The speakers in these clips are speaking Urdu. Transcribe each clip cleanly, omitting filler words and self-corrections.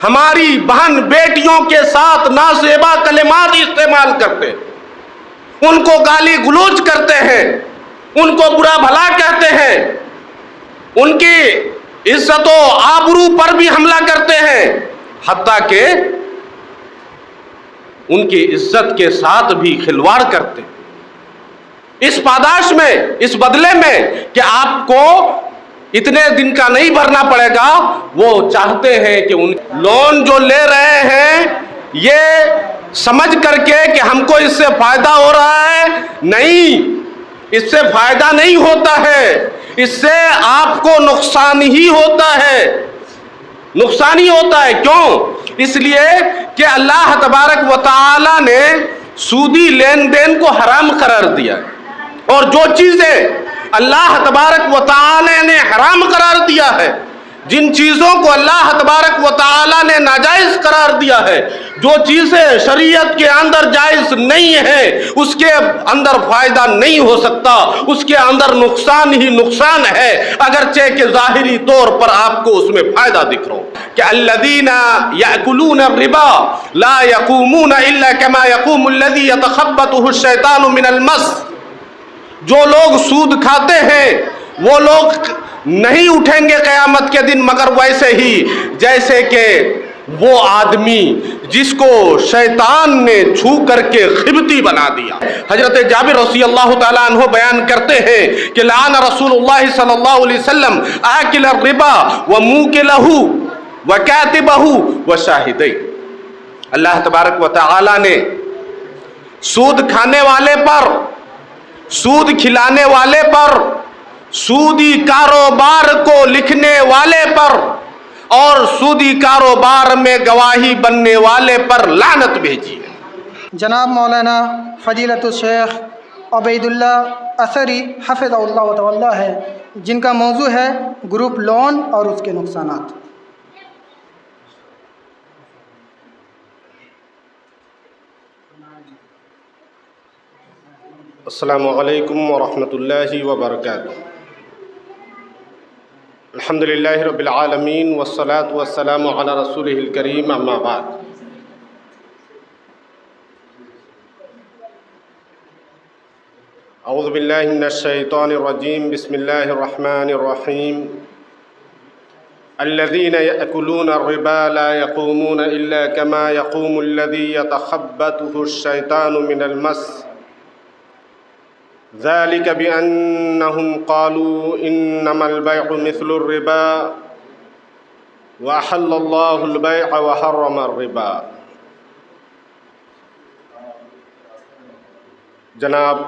ہماری بہن بیٹیوں کے ساتھ نازیبا کلمات استعمال کرتے ہیں، ان کو گالی گلوچ کرتے ہیں، ان کو برا بھلا کہتے ہیں، ان کی عزت و آبرو پر بھی حملہ کرتے ہیں، حتیٰ کہ ان کی عزت کے ساتھ بھی کھلواڑ کرتے ہیں، اس پاداش میں، اس بدلے میں کہ آپ کو اتنے دن کا نہیں بھرنا پڑے گا، وہ چاہتے ہیں کہ ان لون جو لے رہے ہیں یہ سمجھ کر کے کہ ہم کو اس سے فائدہ ہو رہا ہے، نہیں، اس سے فائدہ نہیں ہوتا ہے، اس سے آپ کو نقصان ہی ہوتا ہے، نقصان ہی ہوتا ہے۔ کیوں؟ اس لیے کہ اللہ تبارک و تعالی نے سودی لین دین کو حرام قرار دیا، اور جو چیزیں اللہ تبارک و تعالی نے حرام قرار دیا ہے، جن چیزوں کو اللہ تبارک و تعالی نے ناجائز قرار دیا ہے، جو چیزیں شریعت کے اندر جائز نہیں ہے، اس کے اندر فائدہ نہیں ہو سکتا، اس کے اندر نقصان ہی نقصان ہے، اگرچہ کہ ظاہری طور پر آپ کو اس میں فائدہ دکھ رہا ہو کہ الذین یأکلون الربا لا یقومون الا کما یقوم الذی یتخبطہ الشیطان من المس، جو لوگ سود کھاتے ہیں وہ لوگ نہیں اٹھیں گے قیامت کے دن مگر ویسے ہی جیسے کہ وہ آدمی جس کو شیطان نے چھو کر کے خبتی بنا دیا۔ حضرت جابر رضی اللہ تعالیٰ عنہ بیان کرتے ہیں کہ لعن رسول اللہ صلی اللہ علیہ وسلم آکل الربا وموکلہ وکاتبہ وشاہدی، اللہ تبارک و تعالیٰ نے سود کھانے والے پر، سود کھلانے والے پر، سودی کاروبار کو لکھنے والے پر اور سودی کاروبار میں گواہی بننے والے پر لعنت بھیجی ہے۔ جناب مولانا فضیلت الشیخ عبید اللہ اثری حفظ اللہ تعالی ہے، جن کا موضوع ہے گروپ لون اور اس کے نقصانات۔ السلام علیکم ورحمۃ اللہ وبرکاتہ۔ الحمدللہ رب العالمین والصلاة والسلام علی رسولہ الکریم، اما بعد۔ اعوذ باللہ من الشیطان الرجیم، بسم اللہ الرحمن الرحیم۔ الذین یأکلون الربا لا یقومون الا کما یقوم الذی یتخبطہ الشیطان من المس، ذلك بأنهم قالوا إنما البيع مثل الربا وأحل الله البيع وحرم الربا۔ جناب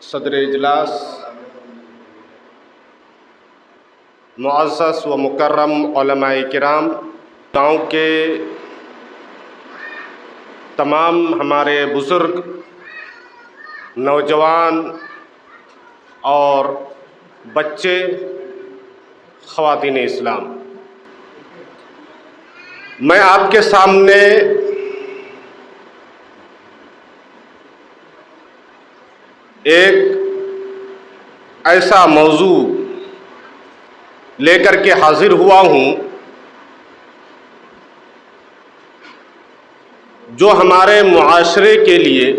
صدر اجلاس، معزز و مکرم علماء کرام، گاؤں کے تمام ہمارے بزرگ، نوجوان اور بچے، خواتین اسلام، میں آپ کے سامنے ایک ایسا موضوع لے کر کے حاضر ہوا ہوں جو ہمارے معاشرے کے لیے،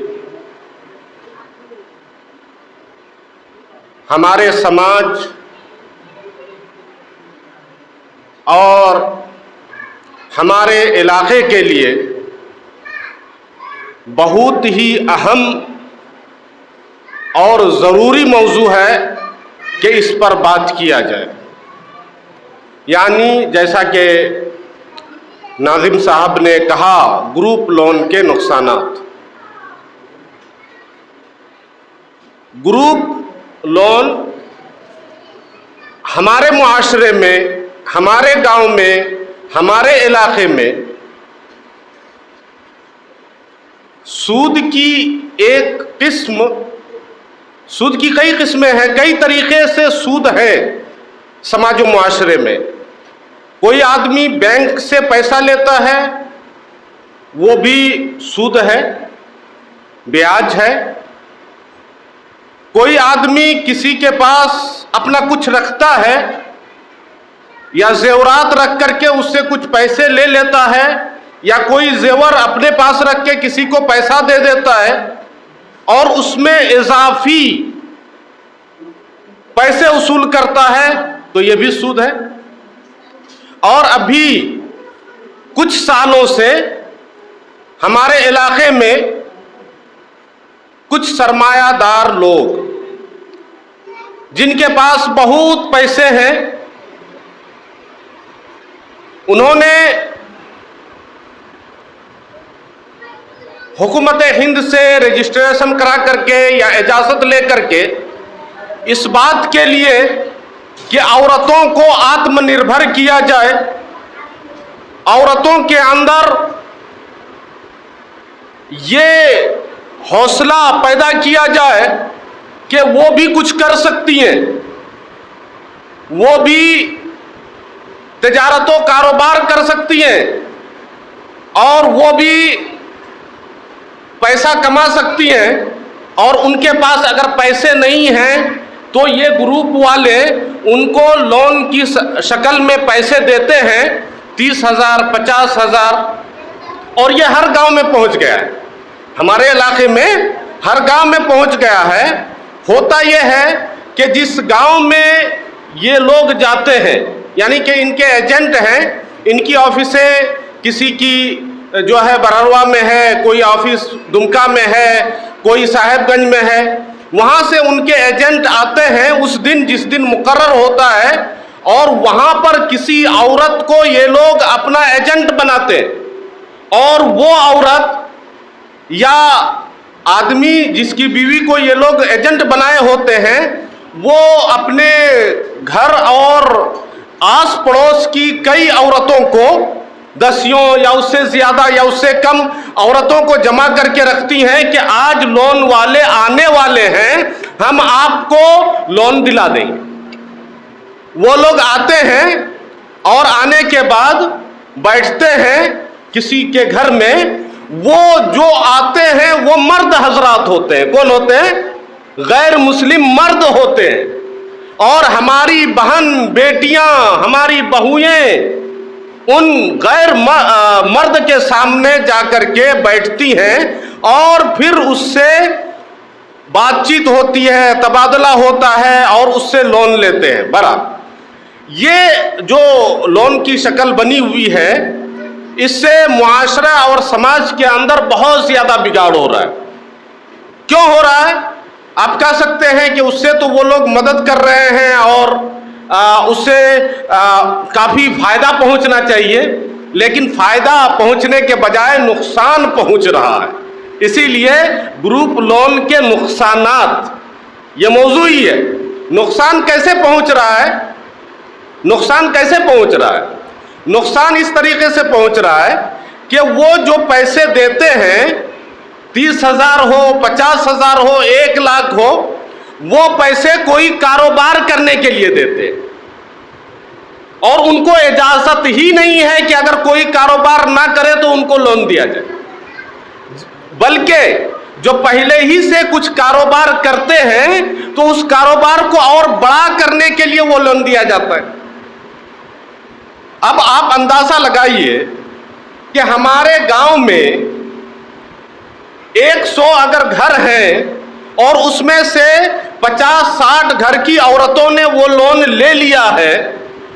ہمارے سماج اور ہمارے علاقے کے لیے بہت ہی اہم اور ضروری موضوع ہے کہ اس پر بات کیا جائے۔ یعنی جیسا کہ ناظم صاحب نے کہا، گروپ لون کے نقصانات۔ گروپ لون ہمارے معاشرے میں، ہمارے گاؤں میں، ہمارے علاقے میں سود کی ایک قسم، سود کی کئی قسمیں ہیں، کئی طریقے سے سود ہے سماج و معاشرے میں۔ کوئی آدمی بینک سے پیسہ لیتا ہے، وہ بھی سود ہے، بیاج ہے۔ کوئی آدمی کسی کے پاس اپنا کچھ رکھتا ہے، یا زیورات رکھ کر کے اس سے کچھ پیسے لے لیتا ہے، یا کوئی زیور اپنے پاس رکھ کے کسی کو پیسہ دے دیتا ہے اور اس میں اضافی پیسے وصول کرتا ہے، تو یہ بھی سود ہے۔ اور ابھی کچھ سالوں سے ہمارے علاقے میں کچھ سرمایہ دار لوگ جن کے پاس بہت پیسے ہیں، انہوں نے حکومت ہند سے رجسٹریشن کرا کر کے یا اجازت لے کر کے اس بات کے لیے کہ عورتوں کو آتم نربھر کیا جائے، عورتوں کے اندر یہ حوصلہ پیدا کیا جائے کہ وہ بھی کچھ کر سکتی ہیں، وہ بھی تجارت و کاروبار کر سکتی ہیں، اور وہ بھی پیسہ کما سکتی ہیں، اور ان کے پاس اگر پیسے نہیں ہیں تو یہ گروپ والے ان کو لون کی شکل میں پیسے دیتے ہیں، 30,000 50,000، اور یہ ہر گاؤں میں پہنچ گیا ہے، ہمارے علاقے میں ہر گاؤں میں پہنچ گیا ہے۔ ہوتا یہ ہے کہ جس گاؤں میں یہ لوگ جاتے ہیں، یعنی کہ ان کے ایجنٹ ہیں، ان کی آفسیں کسی کی جو ہے برروا میں ہے، کوئی آفس دمکا میں ہے، کوئی صاحب گنج میں ہے، وہاں سے ان کے ایجنٹ آتے ہیں اس دن جس دن مقرر ہوتا ہے، اور وہاں پر کسی عورت کو یہ لوگ اپنا ایجنٹ بناتے ہیں، اور وہ عورت یا آدمی جس کی بیوی کو یہ لوگ ایجنٹ بنائے ہوتے ہیں، وہ اپنے گھر اور آس پڑوس کی کئی عورتوں کو، 10 یا اس سے زیادہ یا اس سے کم عورتوں کو جمع کر کے رکھتی ہیں کہ آج لون والے آنے والے ہیں، ہم آپ کو لون دلا دیں گے۔ وہ لوگ آتے ہیں اور آنے کے بعد بیٹھتے ہیں کسی کے گھر میں، وہ جو آتے ہیں وہ مرد حضرات ہوتے ہیں۔ کون ہوتے ہیں؟ غیر مسلم مرد ہوتے ہیں، اور ہماری بہن بیٹیاں، ہماری بہوئیں ان غیر مرد کے سامنے جا کر کے بیٹھتی ہیں، اور پھر اس سے بات چیت ہوتی ہے، تبادلہ ہوتا ہے، اور اس سے لون لیتے ہیں۔ برا یہ جو لون کی شکل بنی ہوئی ہے، اس سے معاشرہ اور سماج کے اندر بہت زیادہ بگاڑ ہو رہا ہے۔ کیوں ہو رہا ہے؟ آپ کہہ سکتے ہیں کہ اس سے تو وہ لوگ مدد کر رہے ہیں اور اس سے کافی فائدہ پہنچنا چاہیے، لیکن فائدہ پہنچنے کے بجائے نقصان پہنچ رہا ہے۔ اسی لیے گروپ لون کے نقصانات، یہ موضوع ہی ہے۔ نقصان کیسے پہنچ رہا ہے؟ نقصان کیسے پہنچ رہا ہے؟ نقصان اس طریقے سے پہنچ رہا ہے کہ وہ جو پیسے دیتے ہیں، 30,000 ہو، 50,000 ہو، 1 لاکھ ہو، وہ پیسے کوئی کاروبار کرنے کے لیے دیتے ہیں، اور ان کو اجازت ہی نہیں ہے کہ اگر کوئی کاروبار نہ کرے تو ان کو لون دیا جائے، بلکہ جو پہلے ہی سے کچھ کاروبار کرتے ہیں تو اس کاروبار کو اور بڑا کرنے کے لیے وہ لون دیا جاتا ہے۔ اب آپ اندازہ لگائیے کہ ہمارے گاؤں میں 100 اگر گھر ہیں اور اس میں سے 50-60 گھر کی عورتوں نے وہ لون لے لیا ہے،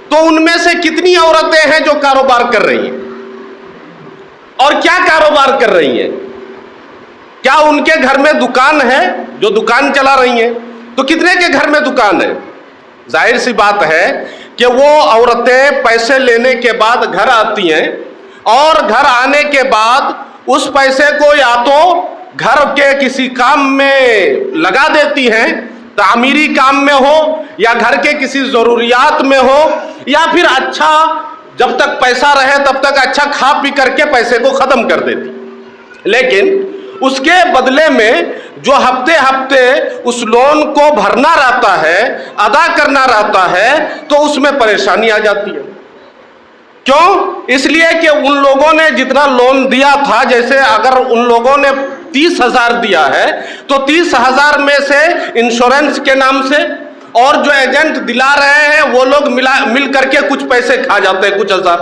تو ان میں سے کتنی عورتیں ہیں جو کاروبار کر رہی ہیں؟ اور کیا کاروبار کر رہی ہیں؟ کیا ان کے گھر میں دکان ہے جو دکان چلا رہی ہیں؟ تو کتنے کے گھر میں دکان ہے؟ ظاہر سی بات ہے کہ وہ عورتیں پیسے لینے کے بعد گھر آتی ہیں، اور گھر آنے کے بعد اس پیسے کو یا تو گھر کے کسی کام میں لگا دیتی ہیں، تعمیری کام میں ہو یا گھر کے کسی ضروریات میں ہو، یا پھر اچھا جب تک پیسہ رہے تب تک اچھا کھا پی کر کے پیسے کو ختم کر دیتی۔ لیکن اس کے بدلے میں جو ہفتے ہفتے اس لون کو بھرنا رہتا ہے، ادا کرنا رہتا ہے، تو اس میں پریشانی آ جاتی ہے۔ کیوں؟ اس لیے کہ ان لوگوں نے جتنا لون دیا تھا، جیسے اگر ان لوگوں نے 30,000 دیا ہے تو 30,000 میں سے انشورنس کے نام سے اور جو ایجنٹ دلا رہے ہیں وہ لوگ مل کر کے کچھ پیسے کھا جاتے ہیں، کچھ ہزار،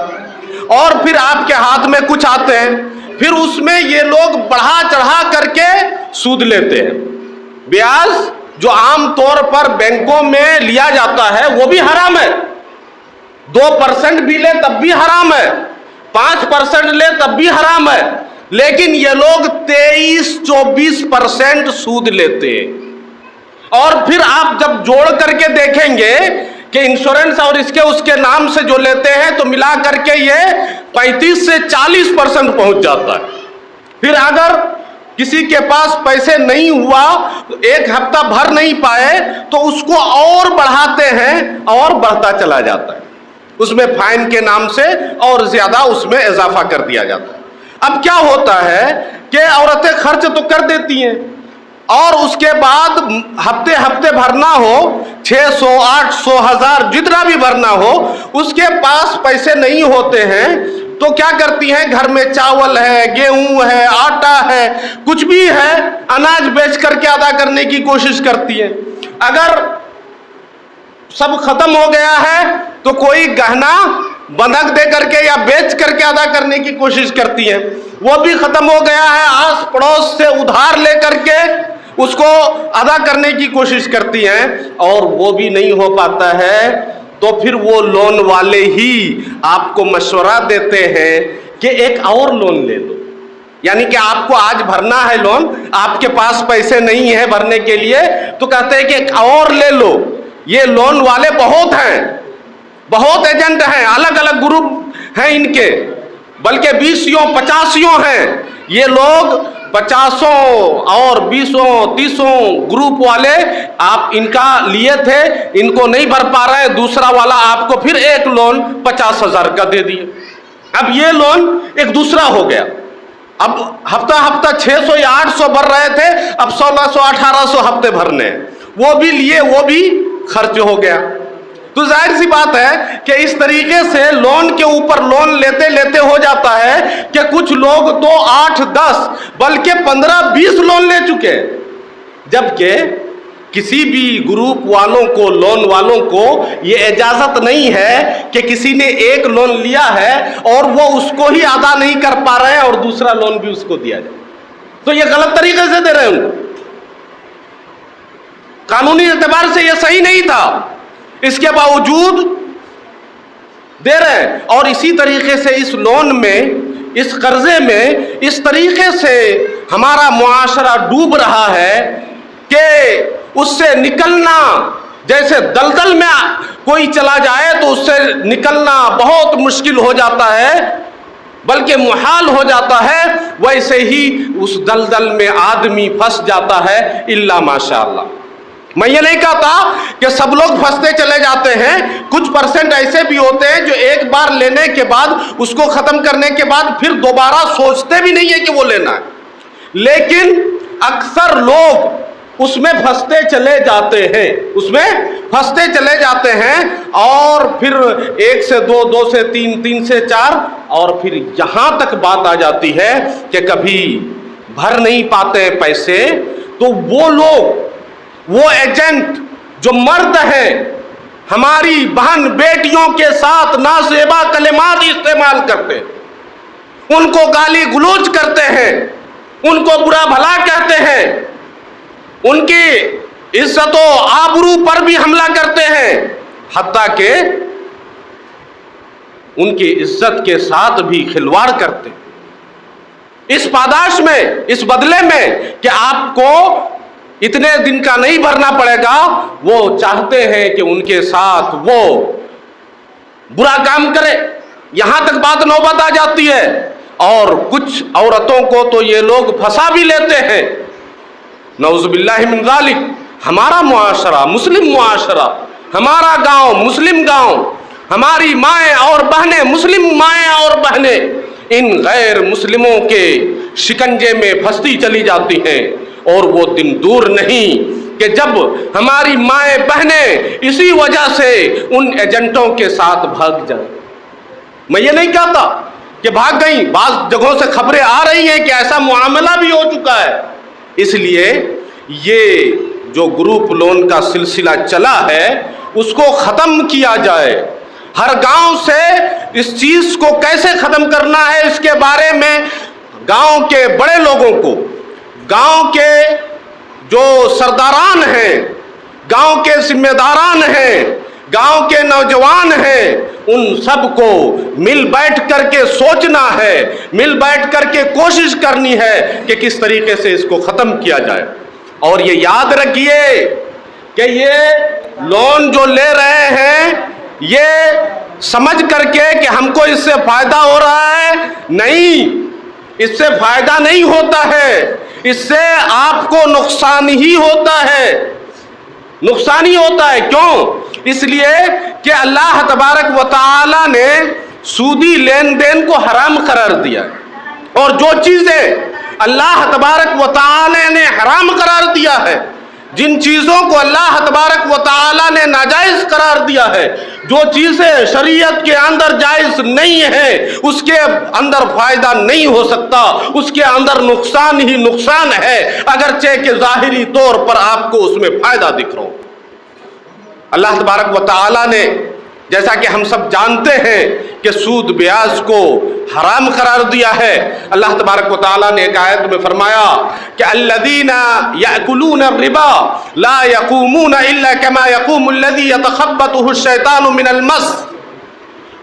اور پھر آپ کے ہاتھ میں کچھ آتے ہیں، پھر اس میں یہ لوگ بڑھا چڑھا کر کے سود لیتے ہیں۔ بیاج جو عام طور پر بینکوں میں لیا جاتا ہے وہ بھی حرام ہے، 2% بھی لے تب بھی حرام ہے، 5% لے تب بھی حرام ہے، لیکن یہ لوگ 23-24% سود لیتے ہیں۔ اور پھر آپ جب جوڑ کر کے دیکھیں گے کہ انشورنس اور اس کے نام سے جو لیتے ہیں تو ملا کر کے یہ 35 سے 40% پہنچ جاتا ہے۔ پھر اگر کسی کے پاس پیسے نہیں ہوا، ایک ہفتہ بھر نہیں پائے، تو اس کو اور بڑھاتے ہیں اور بڑھتا چلا جاتا ہے، اس میں فائن کے نام سے اور زیادہ اس میں اضافہ کر دیا جاتا ہے۔ اب کیا ہوتا ہے کہ عورتیں خرچ تو کر دیتی ہیں، اور اس کے بعد ہفتے بھرنا ہو، 600 800 1000 جتنا بھی بھرنا ہو، اس کے پاس پیسے نہیں ہوتے ہیں تو کیا کرتی ہیں، گھر میں چاول ہے، گیہوں ہے، آٹا ہے، کچھ بھی ہے، اناج بیچ کر کے ادا کرنے کی کوشش کرتی ہے۔ اگر سب ختم ہو گیا ہے تو کوئی گہنا بندھک دے کر کے یا بیچ کر کے ادا کرنے کی کوشش کرتی ہے، وہ بھی ختم ہو گیا ہے، آس پڑوس سے ادھار لے کر کے اس کو ادا کرنے کی کوشش کرتی ہیں، اور وہ بھی نہیں ہو پاتا ہے تو پھر وہ لون والے ہی آپ کو مشورہ دیتے ہیں کہ ایک اور لون لے لو، یعنی کہ آپ کو آج بھرنا ہے لون، آپ کے پاس پیسے نہیں ہیں بھرنے کے لیے، تو کہتے ہیں کہ ایک اور لے لو۔ یہ لون والے بہت ہیں، بہت ایجنٹ ہیں، الگ الگ گروپ ہیں ان کے، بلکہ 20 50 ہیں۔ یہ لوگ 50 اور 20 30 گروپ والے آپ ان کا لیے تھے، ان کو نہیں بھر پا رہے، دوسرا والا آپ کو پھر ایک لون 50,000 کا دے دیے۔ اب یہ لون ایک دوسرا ہو گیا، اب ہفتہ 600 یا 800 بھر رہے تھے، اب 1600 1800 ہفتے بھرنے، وہ بھی لیے، وہ بھی خرچ ہو گیا۔ تو ظاہر سی بات ہے کہ اس طریقے سے لون کے اوپر لون لیتے لیتے ہو جاتا ہے کہ کچھ لوگ تو 8-10 بلکہ 15-20 لون لے چکے، جبکہ کسی بھی گروپ والوں کو، لون والوں کو یہ اجازت نہیں ہے کہ کسی نے ایک لون لیا ہے اور وہ اس کو ہی ادا نہیں کر پا رہے ہیں اور دوسرا لون بھی اس کو دیا جائے، تو یہ غلط طریقے سے دے رہے ہیں ان کو، قانونی اعتبار سے یہ صحیح نہیں تھا، اس کے باوجود دے رہے ہیں۔ اور اسی طریقے سے اس لون میں، اس قرضے میں اس طریقے سے ہمارا معاشرہ ڈوب رہا ہے کہ اس سے نکلنا، جیسے دلدل میں کوئی چلا جائے تو اس سے نکلنا بہت مشکل ہو جاتا ہے، بلکہ محال ہو جاتا ہے، ویسے ہی اس دلدل میں آدمی پھنس جاتا ہے، الا ماشاءاللہ۔ میں یہ نہیں کہتا کہ سب لوگ پھنستے چلے جاتے ہیں، کچھ پرسنٹ ایسے بھی ہوتے ہیں جو ایک بار لینے کے بعد، اس کو ختم کرنے کے بعد پھر دوبارہ سوچتے بھی نہیں ہے کہ وہ لینا ہے، لیکن اکثر لوگ اس میں پھنستے چلے جاتے ہیں، اس میں پھنستے چلے جاتے ہیں، اور پھر 1 سے 2، 2 سے 3، 3 سے 4، اور پھر یہاں تک بات آ جاتی ہے کہ کبھی بھر نہیں پاتے پیسے، تو وہ لوگ، وہ ایجنٹ جو مرد ہیں، ہماری بہن بیٹیوں کے ساتھ نازیبا کلمات استعمال کرتے ہیں، ان کو گالی گلوچ کرتے ہیں، ان کو برا بھلا کہتے ہیں، ان کی عزت و آبرو پر بھی حملہ کرتے ہیں، حتیٰ کہ ان کی عزت کے ساتھ بھی کھلواڑ کرتے ہیں، اس پاداش میں، اس بدلے میں کہ آپ کو اتنے دن کا نہیں بھرنا پڑے گا، وہ چاہتے ہیں کہ ان کے ساتھ وہ برا کام کرے، یہاں تک بات نوبت آ جاتی ہے۔ اور کچھ عورتوں کو تو یہ لوگ پھنسا بھی لیتے ہیں، نعوذ باللہ من ذالک۔ ہمارا معاشرہ، مسلم معاشرہ، ہمارا گاؤں مسلم گاؤں، ہماری مائیں اور بہنیں، مسلم مائیں اور بہنیں ان غیر مسلموں کے شکنجے میں پھنستی چلی جاتی ہیں، اور وہ دن دور نہیں کہ جب ہماری مائیں بہنیں اسی وجہ سے ان ایجنٹوں کے ساتھ بھاگ جائیں۔ میں یہ نہیں کہتا کہ بھاگ گئیں، بعض جگہوں سے خبریں آ رہی ہیں کہ ایسا معاملہ بھی ہو چکا ہے، اس لیے یہ جو گروپ لون کا سلسلہ چلا ہے اس کو ختم کیا جائے. ہر گاؤں سے اس چیز کو کیسے ختم کرنا ہے اس کے بارے میں گاؤں کے بڑے لوگوں کو، گاؤں کے جو سرداران ہیں، گاؤں کے ذمہ داران ہیں، گاؤں کے نوجوان ہیں، ان سب کو مل بیٹھ کر کے سوچنا ہے، مل بیٹھ کر کے کوشش کرنی ہے کہ کس طریقے سے اس کو ختم کیا جائے. اور یہ یاد رکھیے کہ یہ لون جو لے رہے ہیں یہ سمجھ کر کے کہ ہم کو اس سے فائدہ ہو رہا ہے، نہیں، اس سے فائدہ نہیں ہوتا ہے، اس سے آپ کو نقصان ہی ہوتا ہے، نقصان ہی ہوتا ہے. کیوں؟ اس لیے کہ اللہ تبارک و تعالی نے سودی لین دین کو حرام قرار دیا، اور جو چیزیں اللہ تبارک و تعالی نے حرام قرار دیا ہے، جن چیزوں کو اللہ تبارک و تعالی نے ناجائز قرار دیا ہے، جو چیزیں شریعت کے اندر جائز نہیں ہیں، اس کے اندر فائدہ نہیں ہو سکتا، اس کے اندر نقصان ہی نقصان ہے، اگرچہ کہ ظاہری طور پر آپ کو اس میں فائدہ دکھ رہا ہو. اللہ تبارک و تعالی نے جیسا کہ ہم سب جانتے ہیں کہ سود بیاج کو حرام قرار دیا ہے. اللہ تبارک و تعالیٰ نے ایک آیت میں فرمایا کہ الذین یأکلون الربا لا یقومون الا کما یقوم الذی یتخبطہ الشیطان من المس.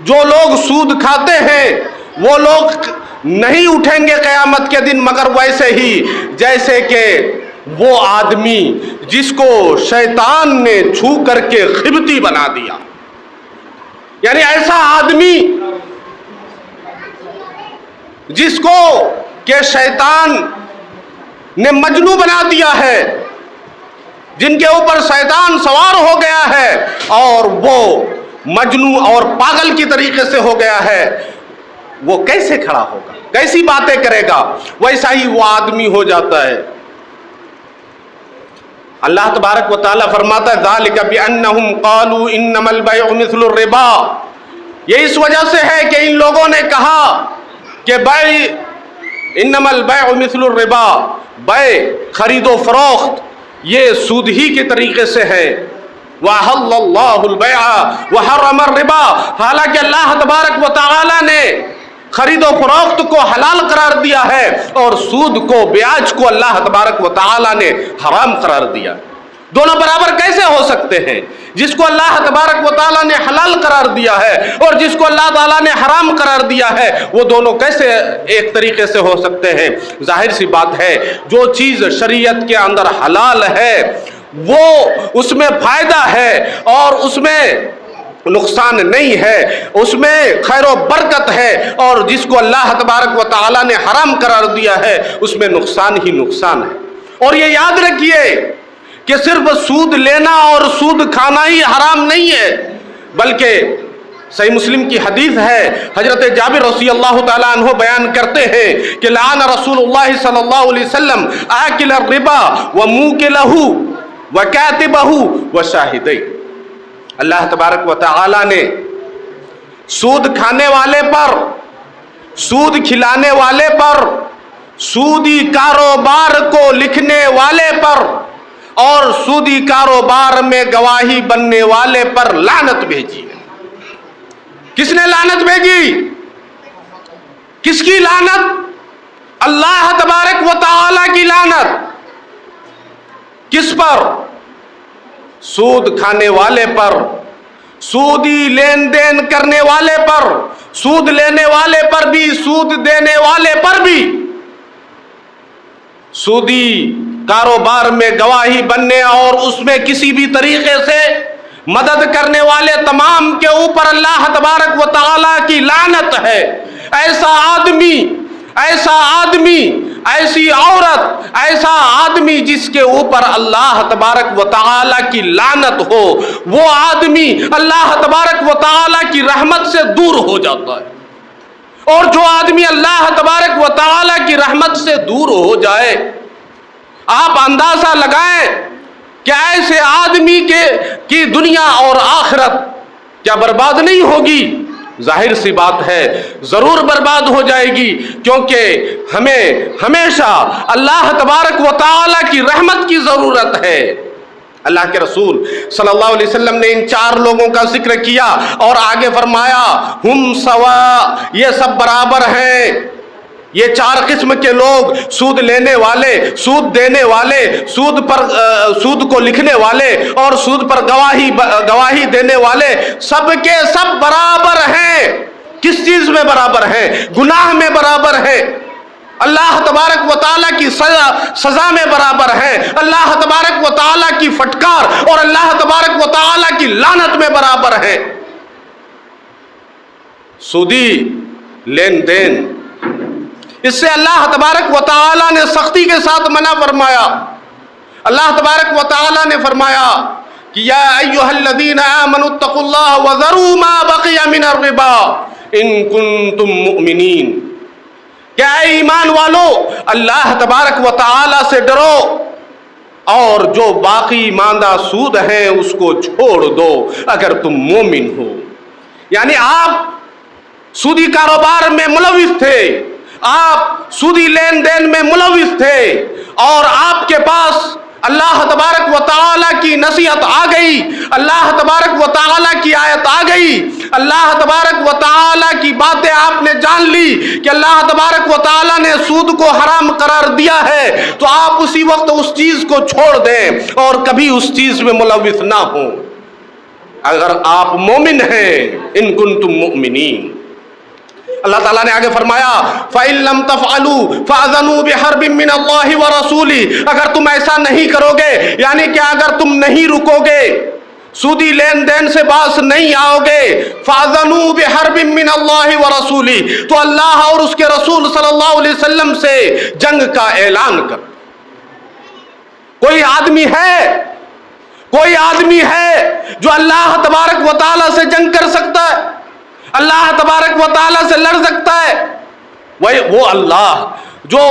جو لوگ سود کھاتے ہیں وہ لوگ نہیں اٹھیں گے قیامت کے دن مگر ویسے ہی جیسے کہ وہ آدمی جس کو شیطان نے چھو کر کے خبتی بنا دیا. یعنی ایسا آدمی جس کو کہ شیطان نے مجنون بنا دیا ہے، جن کے اوپر شیطان سوار ہو گیا ہے اور وہ مجنون اور پاگل کی طریقے سے ہو گیا ہے، وہ کیسے کھڑا ہوگا، کیسی باتیں کرے گا؟ ویسا ہی وہ آدمی ہو جاتا ہے. اللہ تبارک و تعالیٰ فرماتا ہے ذالک بانہم قالوا انما البیع مثل الربا. یہ اس وجہ سے ہے کہ ان لوگوں نے کہا کہ انما البیع مثل الربا، بیع خرید و فروخت یہ سود ہی کے طریقے سے ہے. وَأَحَلَّ اللَّهُ الْبَيْعَ وَحَرَّمَ الرِّبَا. حالانکہ اللہ تبارک و تعالیٰ نے خرید و فروخت کو حلال قرار دیا ہے اور سود کو، بیاج کو اللہ تبارک و تعالیٰ نے حرام قرار دیا. دونوں برابر کیسے ہو سکتے ہیں؟ جس کو اللہ تبارک و تعالیٰ نے حلال قرار دیا ہے اور جس کو اللہ تعالیٰ نے حرام قرار دیا ہے، وہ دونوں کیسے ایک طریقے سے ہو سکتے ہیں؟ ظاہر سی بات ہے جو چیز شریعت کے اندر حلال ہے وہ اس میں فائدہ ہے اور اس میں نقصان نہیں ہے، اس میں خیر و برکت ہے، اور جس کو اللہ تبارک و تعالیٰ نے حرام قرار دیا ہے اس میں نقصان ہی نقصان ہے. اور یہ یاد رکھیے کہ صرف سود لینا اور سود کھانا ہی حرام نہیں ہے، بلکہ صحیح مسلم کی حدیث ہے، حضرت جابر رضی اللہ تعالیٰ عنہ بیان کرتے ہیں کہ لعن رسول اللہ صلی اللہ علیہ وسلم آکل الربا وموکلہ وکاتبہ وشاہدیہ. اللہ تبارک و تعالیٰ نے سود کھانے والے پر، سود کھلانے والے پر، سودی کاروبار کو لکھنے والے پر اور سودی کاروبار میں گواہی بننے والے پر لعنت بھیجی ہے. کس نے لعنت بھیجی؟ کس کی لعنت؟ اللہ تبارک و تعالیٰ کی لعنت. کس پر؟ سود کھانے والے پر، سودی لین دین کرنے والے پر، سود لینے والے پر بھی، سود دینے والے پر بھی. سودی کاروبار میں گواہی بننے اور اس میں کسی بھی طریقے سے مدد کرنے والے تمام کے اوپر اللہ تبارک و تعالیٰ کی لعنت ہے. ایسا آدمی، ایسا آدمی، ایسی عورت، ایسا آدمی جس کے اوپر اللہ تبارک و تعالیٰ کی لعنت ہو، وہ آدمی اللہ تبارک و تعالیٰ کی رحمت سے دور ہو جاتا ہے. اور جو آدمی اللہ تبارک و تعالیٰ کی رحمت سے دور ہو جائے، آپ اندازہ لگائیں کہ ایسے آدمی کی دنیا اور آخرت کیا برباد نہیں ہوگی؟ ظاہر سی بات ہے ضرور برباد ہو جائے گی، کیونکہ ہمیں ہمیشہ اللہ تبارک و تعالیٰ کی رحمت کی ضرورت ہے. اللہ کے رسول صلی اللہ علیہ وسلم نے ان 4 لوگوں کا ذکر کیا اور آگے فرمایا ہم سوا، یہ سب برابر ہیں. یہ 4 قسم کے لوگ، سود لینے والے، سود دینے والے، سود کو لکھنے والے اور سود پر گواہی دینے والے، سب کے سب برابر ہیں. کس چیز میں برابر ہیں؟ گناہ میں برابر ہیں. اللہ تبارک و تعالیٰ کی سزا میں برابر ہے، اللہ تبارک و تعالیٰ کی فٹکار اور اللہ تبارک و تعالیٰ کی لعنت میں برابر ہے. سودی لین دین، اس سے اللہ تبارک و تعالیٰ نے سختی کے ساتھ منع فرمایا. اللہ تبارک و تعالیٰ نے فرمایا کہ یا ایھا الذین آمنوا اتقوا اللہ وذروا ما بقی من الربا ان کنتم مؤمنین. کیا اے ایمان والو، اللہ تبارک و تعالیٰ سے ڈرو اور جو باقی ماندہ سود ہیں اس کو چھوڑ دو اگر تم مومن ہو. یعنی آپ سودی کاروبار میں ملوث تھے، آپ سودی لین دین میں ملوث تھے اور آپ کے پاس اللہ تبارک و تعالیٰ کی نصیحت آ گئی، اللہ تبارک و تعالیٰ کی آیت آ گئی، اللہ تبارک و تعالیٰ کی باتیں آپ نے جان لی کہ اللہ تبارک و تعالیٰ نے سود کو حرام قرار دیا ہے، تو آپ اسی وقت اس چیز کو چھوڑ دیں اور کبھی اس چیز میں ملوث نہ ہوں اگر آپ مومن ہیں. ان کنتم مؤمنین. اللہ تعالیٰ نے آگے فرمایا فَإِن لَمْ تَفْعَلُوا فَأَذَنُوا بِحَرْبٍ مِّنَ اللَّهِ وَرَسُولِهِ. اگر تم ایسا نہیں کرو گے، یعنی کہ اگر تم نہیں رکو گے، سودی لین دین سے باز نہیں آؤ گے، فَأَذَنُوا بِحَرْبٍ مِّنَ اللَّهِ وَرَسُولِهِ، تو اللہ اور اس کے رسول صلی اللہ علیہ وسلم سے جنگ کا اعلان کر. کوئی آدمی ہے جو اللہ تبارک و تعالیٰ سے جنگ کر سکتا ہے، اللہ تبارک و تعالیٰ سے لڑ سکتا ہے؟ وہ اللہ جو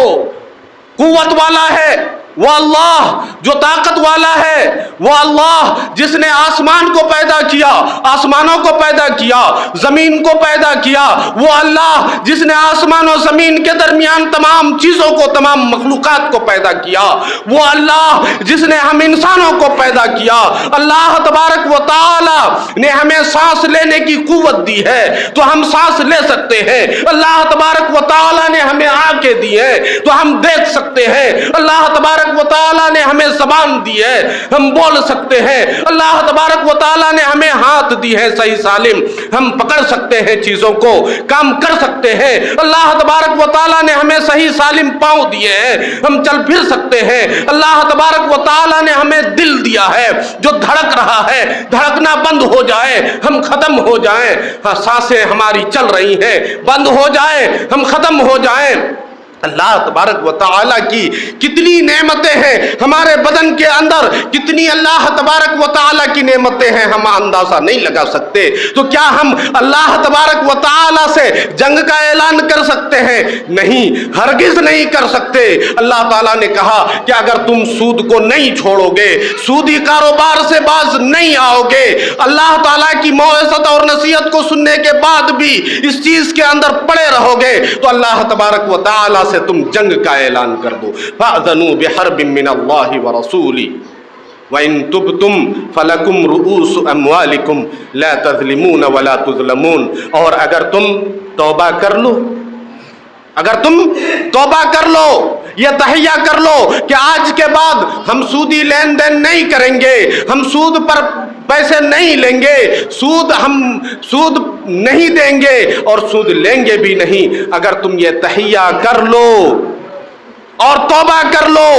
قوت والا ہے، وہ اللہ جو طاقت والا ہے، وہ اللہ جس نے آسمان کو پیدا کیا، آسمانوں کو پیدا کیا، زمین کو پیدا کیا، وہ اللہ جس نے آسمان و زمین کے درمیان تمام چیزوں کو، تمام مخلوقات کو پیدا کیا، وہ اللہ جس نے ہم انسانوں کو پیدا کیا. اللہ تبارک و تعالی نے ہمیں سانس لینے کی قوت دی ہے تو ہم سانس لے سکتے ہیں. اللہ تبارک و تعالی نے ہمیں آنکھیں دی ہیں تو ہم دیکھ سکتے ہیں. اللہ تبارک و تعالیٰ نے ہمیں زبان دی ہے، ہم بول سکتے ہیں. اللہ تبارک و تعالیٰ نے ہمیں ہاتھ دی ہے صحیح سالم، ہم پکڑ سکتے ہیں چیزوں کو، کام کر سکتے ہیں. اللہ تبارک و تعالیٰ نے ہمیں صحیح سالم پاؤں دیے ہیں، ہم چل پھر سکتے ہیں. اللہ تبارک و تعالیٰ نے ہمیں دل دیا ہے جو دھڑک رہا ہے، دھڑکنا بند ہو جائے ہم ختم ہو جائیں. سانسیں ہماری چل رہی ہیں، بند ہو جائیں ہم ختم ہو جائیں. اللہ تبارک و تعالیٰ کی کتنی نعمتیں ہیں ہمارے بدن کے اندر، کتنی اللہ تبارک و تعالیٰ کی نعمتیں ہیں ہم اندازہ نہیں لگا سکتے. تو کیا ہم اللہ تبارک و تعالیٰ سے جنگ کا اعلان کر سکتے ہیں؟ نہیں، ہرگز نہیں کر سکتے. اللہ تعالیٰ نے کہا کہ اگر تم سود کو نہیں چھوڑو گے، سودی کاروبار سے باز نہیں آؤ گے، اللہ تعالیٰ کی موعظت اور نصیحت کو سننے کے بعد بھی اس چیز کے اندر پڑے رہو گے، تو اللہ تبارک و تعالیٰ سے تم جنگ کا اعلان کر دو. فَأْذَنُوا بِحَرْبٍ مِّنَ اللَّهِ وَرَسُولِهِ وَإِن تُبْتُمْ فَلَكُمْ رُؤُوسُ أَمْوَالِكُمْ لَا تَظْلِمُونَ وَلَا تُظْلَمُونَ. اور اگر تم توبہ کر لو، اگر تم توبہ کر لو، یہ تہیہ کر لو کہ آج کے بعد ہم سودی لین دین نہیں کریں گے، ہم سود پر پیسے نہیں لیں گے، ہم سود نہیں دیں گے اور سود لیں گے بھی نہیں. اگر تم یہ تہیہ کر لو اور توبہ کر لو،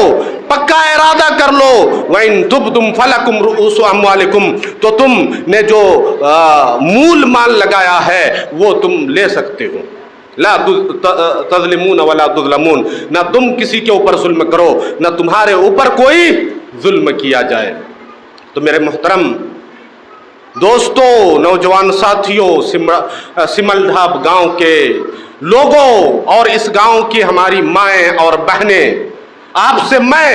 پکا ارادہ کر لو، وَإِن تُبْتُمْ فَلَكُمْ رُؤُوسُ أَمْوَالِكُمْ، تو تم نے جو مول مال لگایا ہے وہ تم لے سکتے ہو. لا تظلمون ولا تظلمون، نہ تم کسی کے اوپر ظلم کرو نہ تمہارے اوپر کوئی ظلم کیا جائے. تو میرے محترم دوستوں، نوجوان ساتھیوں، سمل ڈھاب گاؤں کے لوگوں اور اس گاؤں کی ہماری مائیں اور بہنیں، آپ سے میں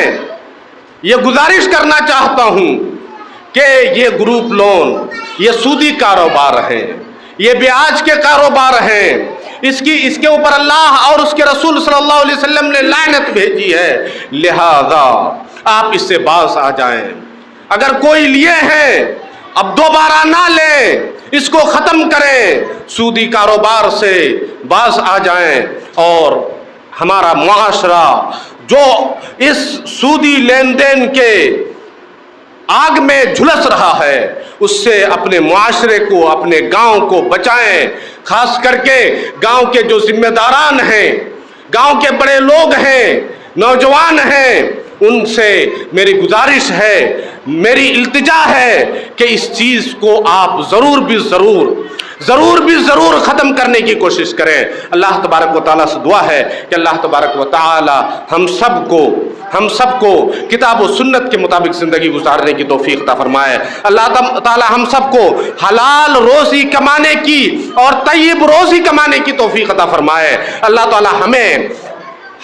یہ گزارش کرنا چاہتا ہوں کہ یہ گروپ لون، یہ سودی کاروبار ہیں، یہ بیاج کے کاروبار ہیں، اس کے اوپر اللہ اور اس کے رسول صلی اللہ علیہ وسلم نے لعنت بھیجی ہے. لہذا آپ اس سے باز آ جائیں. اگر کوئی لیے ہیں اب دوبارہ نہ لیں، اس کو ختم کریں، سودی کاروبار سے باز آ جائیں، اور ہمارا معاشرہ جو اس سودی لین دین کے آگ میں جھلس رہا ہے اس سے اپنے معاشرے کو، اپنے گاؤں کو بچائیں۔ خاص کر کے گاؤں کے جو ذمہ داران ہیں، گاؤں کے بڑے لوگ ہیں، نوجوان ہیں، ان سے میری گزارش ہے، میری التجا ہے کہ اس چیز کو آپ ضرور بھی ضرور ختم کرنے کی کوشش کریں۔ اللہ تبارک و تعالیٰ سے دعا ہے کہ اللہ تبارک و تعالیٰ ہم سب کو کتاب و سنت کے مطابق زندگی گزارنے کی توفیق عطا فرمائے۔ اللہ تعالیٰ ہم سب کو حلال روزی کمانے کی اور طیب روزی کمانے کی توفیق عطا فرمائے۔ اللہ تعالیٰ ہمیں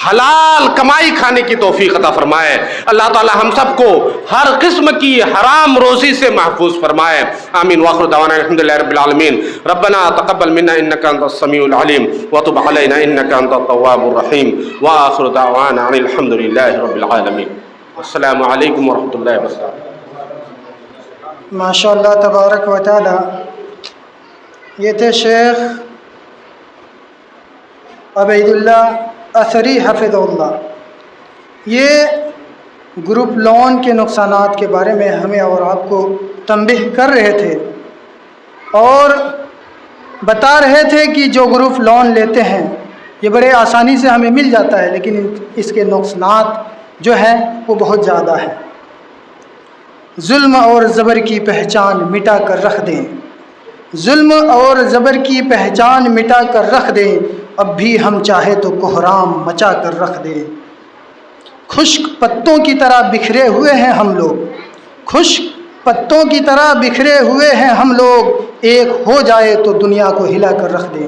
حلال کمائی کھانے کی توفیق عطا فرمائے۔ اللہ تعالیٰ ہم سب کو ہر قسم کی حرام روزی سے محفوظ فرمائے۔ آمین وآخر دعوانا الحمدللہ رب العالمین۔ ربنا تقبل منا انک انت السمیع العلیم وتب علینا انک انت التواب الرحیم وآخر دعوانا الحمدللہ رب العالمین۔ السلام علیکم ورحمۃ اللہ وبرکاتہ۔ ماشاء اللہ تبارک و تعالی، یہ تھے شیخ عبید اللہ اثری حفظ اللہ۔ یہ گروپ لون کے نقصانات کے بارے میں ہمیں اور آپ کو تنبیہ کر رہے تھے اور بتا رہے تھے کہ جو گروپ لون لیتے ہیں یہ بڑے آسانی سے ہمیں مل جاتا ہے، لیکن اس کے نقصانات جو ہیں وہ بہت زیادہ ہیں۔ ظلم اور زبر کی پہچان مٹا کر رکھ دیں، ظلم اور زبر کی پہچان مٹا کر رکھ دیں، اب بھی ہم چاہے تو کوہرام مچا کر رکھ دیں۔ خشک پتوں کی طرح بکھرے ہوئے ہیں ہم لوگ، خشک پتوں کی طرح بکھرے ہوئے ہیں ہم لوگ، ایک ہو جائے تو دنیا کو ہلا کر رکھ دیں۔